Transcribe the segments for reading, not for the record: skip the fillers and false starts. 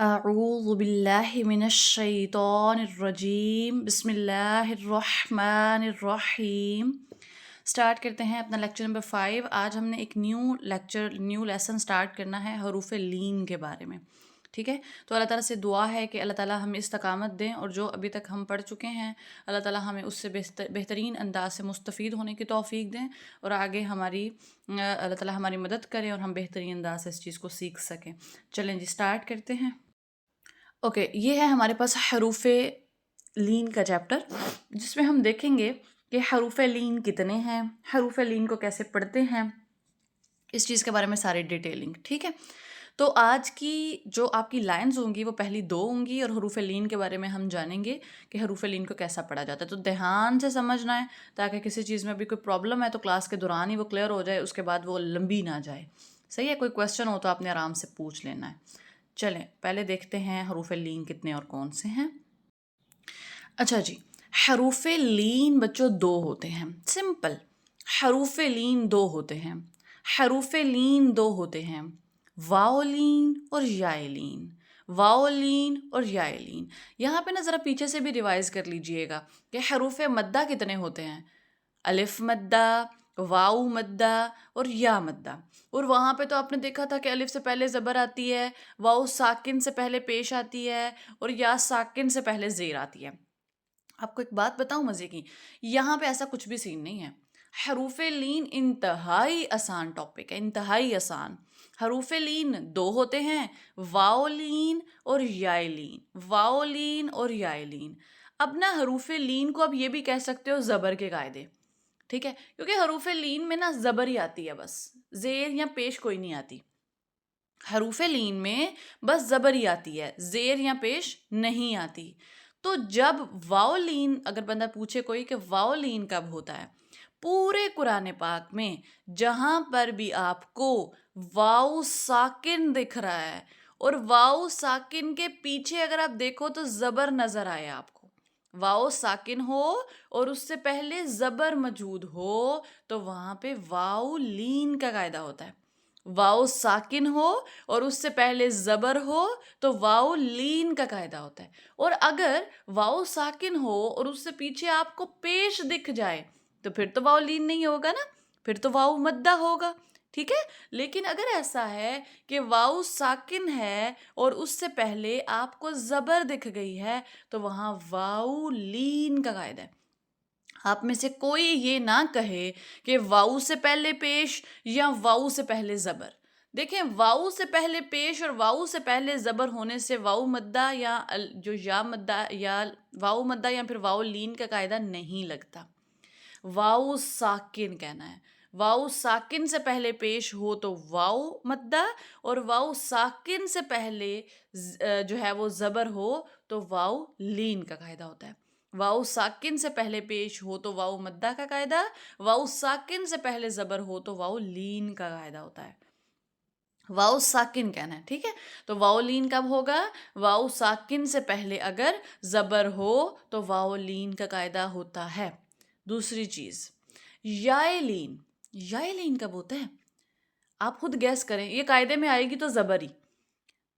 اعوذ باللہ من الشیطان الرجیم بسم اللہ الرحمن الرحیم۔ سٹارٹ کرتے ہیں اپنا لیکچر نمبر 5۔ آج ہم نے ایک نیو لیسن سٹارٹ کرنا ہے حروف لین کے بارے میں، ٹھیک ہے؟ تو اللہ تعالیٰ سے دعا ہے کہ اللہ تعالیٰ ہمیں استقامت دیں اور جو ابھی تک ہم پڑھ چکے ہیں اللہ تعالیٰ ہمیں اس سے بہترین انداز سے مستفید ہونے کی توفیق دیں اور آگے اللہ تعالیٰ ہماری مدد کریں اور ہم بہترین انداز سے اس چیز کو سیکھ سکیں۔ چلیں جی سٹارٹ کرتے ہیں۔ اوکے، یہ ہے ہمارے پاس حروف لین کا چیپٹر، جس میں ہم دیکھیں گے کہ حروف لین کتنے ہیں، حروف لین کو کیسے پڑھتے ہیں، اس چیز کے بارے میں ساری ڈیٹیلنگ، ٹھیک ہے؟ تو آج کی جو آپ کی لائنز ہوں گی وہ پہلی 2 ہوں گی اور حروف لین کے بارے میں ہم جانیں گے کہ حروف لین کو کیسا پڑھا جاتا ہے۔ تو دھیان سے سمجھنا ہے تاکہ کسی چیز میں بھی کوئی پرابلم ہے تو کلاس کے دوران ہی وہ کلیئر ہو جائے، اس کے بعد وہ لمبی نہ جائے، صحیح ہے؟ کوئی کویسچن ہو تو آپ نے آرام سے پوچھ لینا ہے۔ چلیں پہلے دیکھتے ہیں حروف لین کتنے اور کون سے ہیں۔ اچھا جی، حروف لین بچوں 2 ہوتے ہیں، سمپل۔ حروف لین 2 ہوتے ہیں، حروف لین 2 ہوتے ہیں، واو لین اور یائے لین، واو لین اور یائے لین۔ یہاں پہ نا ذرا پیچھے سے بھی ریوائز کر لیجئے گا کہ حروف مدہ کتنے ہوتے ہیں، الف مدہ، واو مدہ اور یا مدہ۔ اور وہاں پہ تو آپ نے دیکھا تھا کہ الف سے پہلے زبر آتی ہے، واو ساکن سے پہلے پیش آتی ہے اور یا ساکن سے پہلے زیر آتی ہے۔ آپ کو ایک بات بتاؤں مزے کی، یہاں پہ ایسا کچھ بھی سین نہیں ہے۔ حروف لین انتہائی آسان ٹاپک ہے، انتہائی آسان۔ حروف لین 2 ہوتے ہیں، واو لین اور یائے لین، واو لین اور یائے لین۔ اب نا حروف لین کو اب یہ بھی کہہ سکتے ہو زبر کے قاعدے، ٹھیک ہے؟ کیونکہ حروف لین میں نا زبر ہی آتی ہے، بس زیر یا پیش کوئی نہیں آتی۔ حروف لین میں بس زبر ہی آتی ہے، زیر یا پیش نہیں آتی۔ تو جب واو لین، اگر بندہ پوچھے کوئی کہ واو لین کب ہوتا ہے، پورے قرآن پاک میں جہاں پر بھی آپ کو واو ساکن دکھ رہا ہے اور واو ساکن کے پیچھے اگر آپ دیکھو تو زبر نظر آئے آپ کو، واو ساکن ہو اور اس سے پہلے زبر موجود ہو تو وہاں پہ واو لین کا قاعدہ ہوتا ہے۔ واو ساکن ہو اور اس سے پہلے زبر ہو تو واو لین کا قاعدہ ہوتا ہے۔ اور اگر واو ساکن ہو اور اس سے پیچھے آپ کو پیش دکھ جائے تو پھر تو واو لین نہیں ہوگا نا، پھر تو واو مدہ ہوگا، ٹھیک ہے؟ لیکن اگر ایسا ہے کہ واو ساکن ہے اور اس سے پہلے آپ کو زبر دکھ گئی ہے تو وہاں واو لین کا قاعدہ ہے۔ آپ میں سے کوئی یہ نہ کہے کہ واو سے پہلے پیش یا واو سے پہلے زبر۔ دیکھیں، واو سے پہلے پیش اور واو سے پہلے زبر ہونے سے واو مدہ یا جو یا مدہ یا واو مدہ یا پھر واو لین کا قاعدہ نہیں لگتا۔ واو ساکن کہنا ہے، واو ساکن سے پہلے پیش ہو تو واو مدہ اور واو ساکن سے پہلے جو ہے وہ زبر ہو تو واو لین کا قاعدہ ہوتا ہے۔ واو ساکن سے پہلے پیش ہو تو واو مدہ کا قاعدہ، واو ساکن سے پہلے زبر ہو تو واو لین کا قاعدہ ہوتا ہے۔ واو ساکن کہنا ہے، ٹھیک ہے؟ تو واو لین کب ہوگا؟ واو ساکن سے پہلے اگر زبر ہو تو واو لین کا قاعدہ ہوتا ہے۔ دوسری چیز، یائے لین، یائے لین کب ہوتا ہے؟ آپ خود گیس کریں، یہ قاعدے میں آئے گی تو زبر ہی،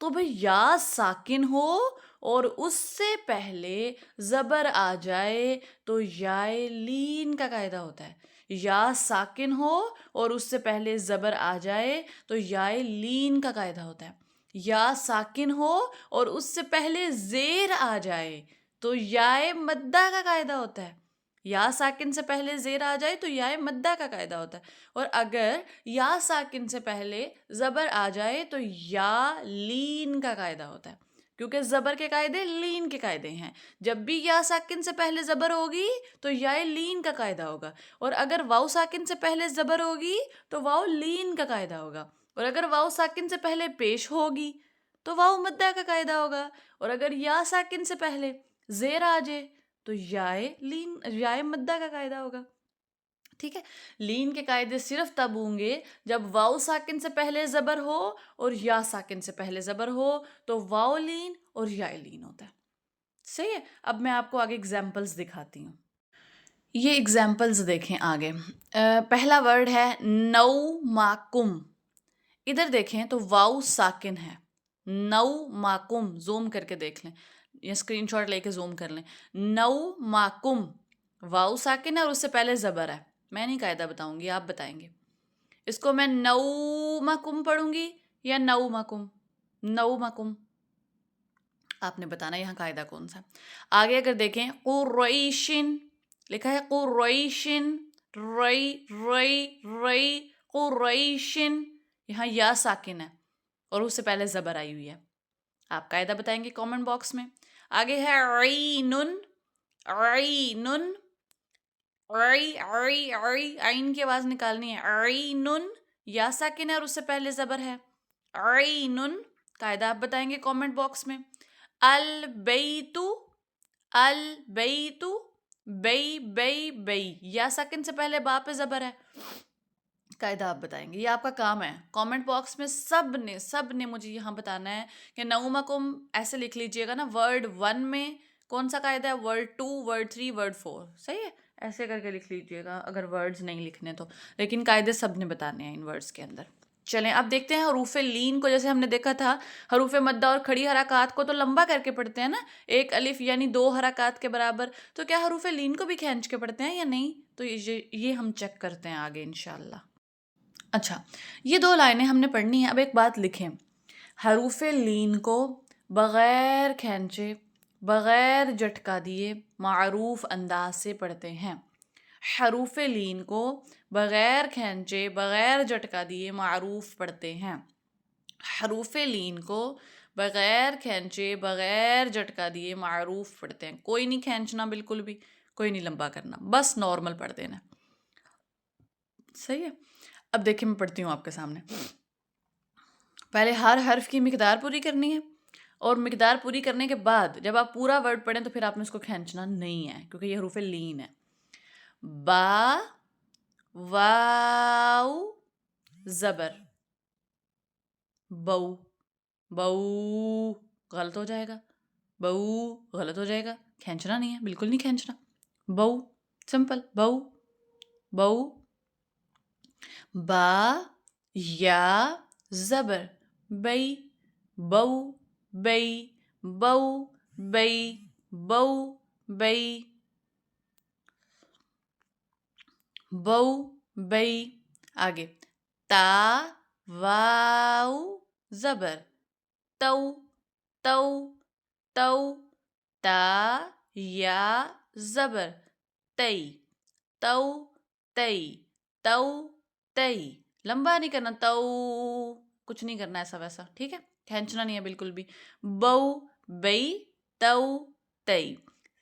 تو بھئی یا ساکن ہو اور اس سے پہلے زبر آ جائے تو یائے لین کا قاعدہ ہوتا ہے۔ یا ساکن ہو اور اس سے پہلے زبر آ جائے تو یائے لین کا قاعدہ ہوتا ہے۔ یا ساکن ہو اور اس سے پہلے زیر آ جائے تو یائے مدہ کا قاعدہ ہوتا ہے۔ یا ساکن سے پہلے زیر آ جائے تو یائے مدہ کا قاعدہ ہوتا ہے، اور اگر یا ساکن سے پہلے زبر آ جائے تو یا لین کا قاعدہ ہوتا ہے، کیونکہ زبر کے قاعدے لین کے قاعدے ہیں۔ جب بھی یا ساکن سے پہلے زبر ہوگی تو یا لین کا قاعدہ ہوگا، اور اگر واو ساکن سے پہلے زبر ہوگی تو واو لین کا قاعدہ ہوگا، اور اگر واو ساکن سے پہلے پیش ہوگی تو واو مدہ کا قاعدہ ہوگا، اور اگر یا ساکن سے پہلے زیر آ جائے تو یائے مدہ کا قاعدہ ہوگا، ٹھیک ہے؟ لین کے قاعدے صرف تب ہوں گے جب واو ساکن سے پہلے زبر ہو اور یا ساکن سے پہلے زبر ہو تو واو لین اور یا لین ہوتا ہے، صحیح ہے؟ اب میں آپ کو آگے اگزامپلز دکھاتی ہوں۔ یہ اگزامپلز دیکھیں آگے۔ پہلا ورڈ ہے نو ماکم، ادھر دیکھیں تو واو ساکن ہے، نو ماکم، زوم کر کے دیکھ لیں یا اسکرین شاٹ لے کے زوم کر لیں. نو ماکم، واؤ ساکن ہے اور اس سے پہلے زبر ہے. میں نہیں قاعدہ بتاؤں گی، آپ بتائیں گے. اس کو میں نو مکم پڑھوں گی یا نو مکم؟ نو مکم. آپ نے بتانا یہاں قاعدہ کون سا. آگے اگر دیکھیں قریشن، لکھا ہے قریشن، رئی رئی رئی، قریشن، یہاں یا ساکن ہے اور اس سے پہلے زبر آئی ہوئی ہے. آپ قاعدہ بتائیں گے کامنٹ باکس میں. آگے ہے عینن، عینن، عی عی عی، عین کی آواز نکالنی ہے. عینن، یا ساکن ہے اور اس سے پہلے زبر ہے. عینن، قاعدہ آپ بتائیں گے کامنٹ باکس میں. البیت، البیت، بی بی بی، یا ساکن سے پہلے با پہ زبر ہے. قاعدہ آپ بتائیں گے، یہ آپ کا کام ہے. کامنٹ باکس میں سب نے مجھے یہاں بتانا ہے کہ نومکم ایسے لکھ لیجئے گا نا، ورڈ 1 میں کون سا قاعدہ ہے، ورڈ 2، ورڈ 3، ورڈ 4. صحیح ہے، ایسے کر کے لکھ لیجئے گا اگر ورڈز نہیں لکھنے تو. لیکن قاعدے سب نے بتانے ہیں ان ورڈز کے اندر. چلیں اب دیکھتے ہیں حروف لین کو. جیسے ہم نے دیکھا تھا حروف مدہ اور کھڑی حرکات کو تو لمبا کر کے پڑھتے ہیں نا، ایک الف یعنی 2 حرکات کے برابر. تو کیا حروف لین کو بھی کھینچ کے پڑھتے ہیں یا نہیں؟ تو یہ ہم چیک کرتے ہیں آگے انشاءاللہ. اچھا، یہ 2 لائنیں ہم نے پڑھنی ہیں. اب ایک بات لکھیں، حروف لین کو بغیر کھینچے، بغیر جھٹکا دیے معروف انداز سے پڑھتے ہیں. حروف لین کو بغیر کھینچے، بغیر جھٹکا دیے معروف پڑھتے ہیں. حروف لین کو بغیر کھینچے، بغیر جھٹکا دیے معروف پڑھتے ہیں. کوئی نہیں کھینچنا بالکل بھی، کوئی نہیں لمبا کرنا، بس نارمل پڑھ دینا. صحیح ہے. اب دیکھیں میں پڑھتی ہوں آپ کے سامنے. پہلے ہر حرف کی مقدار پوری کرنی ہے اور مقدار پوری کرنے کے بعد جب آپ پورا ورڈ پڑھیں تو پھر آپ نے اس کو کھینچنا نہیں ہے کیونکہ یہ حروف لین ہے. با، واو، زبر، بو، بو غلط ہو جائے گا، بو غلط ہو جائے گا، کھینچنا نہیں ہے، بالکل نہیں کھینچنا. بو، سمپل، بو، بو. با، یا، زبر، بئی، بو، بئی، بو، بئی، بو، بئی، بو، بئی. آگے تا، واو، زبر، تو، تو، تو، تا، یا، زبر، تئی، تو، تئی، تو، تئی. لمبا نہیں کرنا، تو کچھ نہیں کرنا ایسا ویسا، ٹھیک ہے، کھینچنا نہیں ہے بالکل بھی. بو، بئی، تو، تئی.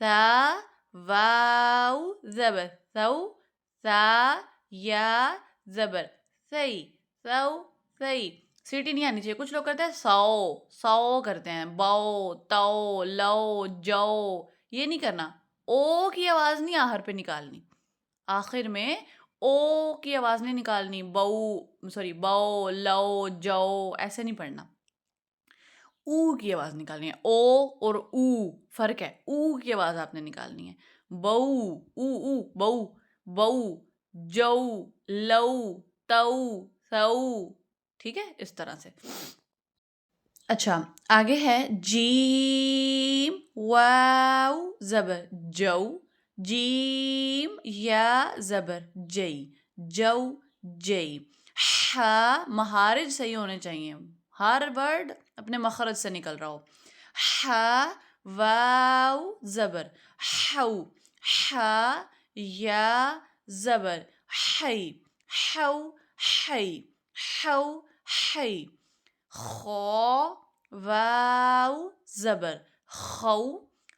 تا، واو، زبر، تو، تا، یا، زبر، ثئی، تو، ثئی. سیٹی نہیں آنی چاہیے. کچھ لوگ کرتے ہیں سو، سو کرتے ہیں، بو، تو، لو، جو. یہ نہیں کرنا. او کی آواز نہیں آخر پہ نکالنی، آخر میں او کی آواز نہیں نکالنی. بو، سوری، بو، لو، جو ایسے نہیں پڑھنا. او کی آواز نکالنی ہے. او اور او فرق ہے. او کی آواز آپ نے نکالنی ہے. بو، او او، بو، بو، جو، لو، تو، سو. ٹھیک ہے، اس طرح سے. اچھا، آگے ہے جیم، واو، زبر، جو، جیم، یا، زبر، جئی، جو، جئی. ہا، مخارج صحیح ہونے چاہیے، ہر ورڈ اپنے مخرج سے نکل رہا ہو. ہا، واو، زبر، ہو، ہا، یا، زبر، ہئی، ہو، ہئی، ہو، ہئی. خو، واو، زبر، خو،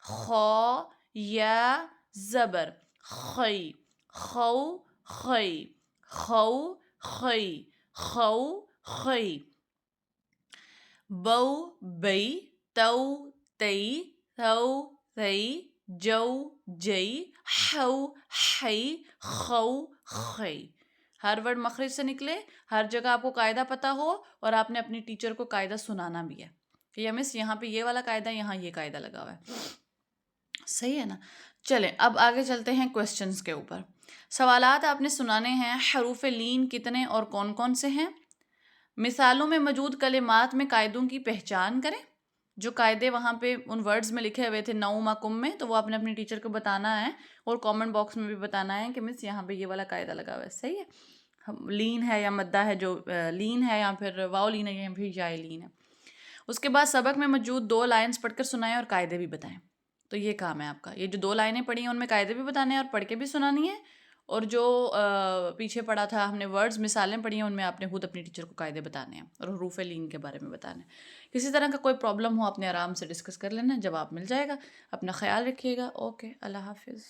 خو، یا، زبر، خئی، خو، خئی، خو، خئی، خو، خئی. بو، بئی، تو، تئی، تو، تئی، جو، جئی، ہو، ہئی، خو، خئی. ہر ورڈ مخرج سے نکلے، ہر جگہ آپ کو قاعدہ پتہ ہو اور آپ نے اپنی ٹیچر کو قاعدہ سنانا بھی ہے کہ یا مس یہاں پہ یہ والا قاعدہ، یہاں یہ قاعدہ لگا ہوا ہے. صحیح ہے نا. چلیں اب آگے چلتے ہیں کوسچنز کے اوپر. سوالات آپ نے سنانے ہیں. حروف لین کتنے اور کون کون سے ہیں؟ مثالوں میں موجود کلمات میں قاعدوں کی پہچان کریں. جو قاعدے وہاں پہ ان ورڈز میں لکھے ہوئے تھے نومکم میں، تو وہ آپ نے اپنی ٹیچر کو بتانا ہے اور کامنٹ باکس میں بھی بتانا ہے کہ مس یہاں پہ یہ والا قاعدہ لگا ہوا ہے. صحیح ہے. لین ہے یا مدہ ہے، جو لین ہے یا پھر واؤ لین ہے یا پھر جائے لین ہے. اس کے بعد سبق میں موجود 2 لائنز پڑھ کر سنائیں اور قاعدے بھی بتائیں. تو یہ کام ہے آپ کا. یہ جو 2 لائنیں پڑھی ہیں ان میں قاعدے بھی بتانے ہیں اور پڑھ کے بھی سنانی ہے. اور جو پیچھے پڑھا تھا ہم نے ورڈز مثالیں پڑھی ہیں، ان میں آپ نے خود اپنی ٹیچر کو قاعدے بتانے ہیں اور حروف لین کے بارے میں بتانا ہے. کسی طرح کا کوئی پرابلم ہو آپ نے آرام سے ڈسکس کر لینا، جواب مل جائے گا. اپنا خیال رکھیے گا. اوکے، اللہ حافظ.